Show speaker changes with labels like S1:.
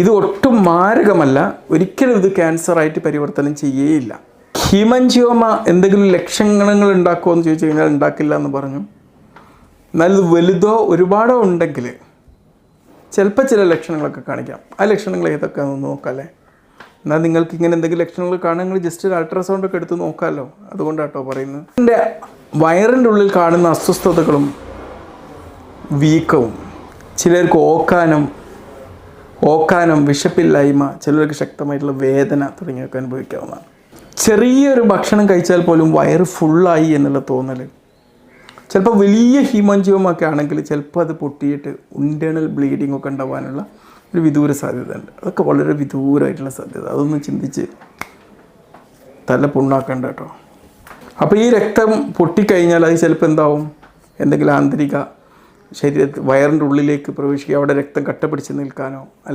S1: ഇത് ഒട്ടും മാരകമല്ല, ഒരിക്കലും ഇത് ക്യാൻസറായിട്ട് പരിവർത്തനം ചെയ്യേയില്ല. ഹീമൻജിയോമ എന്തെങ്കിലും ലക്ഷണങ്ങൾ ഉണ്ടാക്കുമോ എന്ന് ചോദിച്ചു കഴിഞ്ഞാൽ ഉണ്ടാക്കില്ല എന്ന് പറഞ്ഞു. എന്നാൽ ഇത് വലുതോ ഒരുപാടോ ഉണ്ടെങ്കിൽ ചിലപ്പോൾ ചില ലക്ഷണങ്ങളൊക്കെ കാണിക്കാം. ആ ലക്ഷണങ്ങൾ ഏതൊക്കെ ഒന്ന് നോക്കാമല്ലേ. എന്നാൽ നിങ്ങൾക്ക് ഇങ്ങനെ എന്തെങ്കിലും ലക്ഷണങ്ങൾ കാണുമെങ്കിൽ ജസ്റ്റ് ഒരു അൾട്രാസൗണ്ടൊക്കെ എടുത്ത് നോക്കാമല്ലോ. അതുകൊണ്ടാട്ടോ പറയുന്നത്. എൻ്റെ വയറിൻ്റെ ഉള്ളിൽ കാണുന്ന അസ്വസ്ഥതകളും വീക്കവും, ചിലർക്ക് ഓക്കാനം, വിശപ്പില്ലായ്മ, ചിലർക്ക് ശക്തമായിട്ടുള്ള വേദന തുടങ്ങിയൊക്കെ അനുഭവിക്കാവുന്നതാണ്. ചെറിയൊരു ഭക്ഷണം കഴിച്ചാൽ പോലും വയറ് ഫുള്ളായി എന്നുള്ള തോന്നൽ. ചിലപ്പോൾ വലിയ ഹീമോൻജിയോമ ഒക്കെ ആണെങ്കിൽ ചിലപ്പോൾ അത് പൊട്ടിയിട്ട് ഇൻറ്റേർണൽ ബ്ലീഡിംഗ് ഒക്കെ ഉണ്ടാവാനുള്ള ഒരു വിദൂര സാധ്യത ഉണ്ട്. അതൊക്കെ വളരെ വിദൂരമായിട്ടുള്ള സാധ്യത. അതൊന്നും ചിന്തിച്ച് തല പുണ്ണാക്കണ്ട കേട്ടോ. അപ്പോൾ ഈ രക്തം പൊട്ടിക്കഴിഞ്ഞാൽ അത് ചിലപ്പോൾ എന്താവും, എന്തെങ്കിലും ആന്തരിക ശരീരത്തിൽ വയറിൻ്റെ ഉള്ളിലേക്ക് പ്രവേശിക്കുക, അവിടെ രക്തം കട്ട പിടിച്ച് നിൽക്കാനോ അല്ലെങ്കിൽ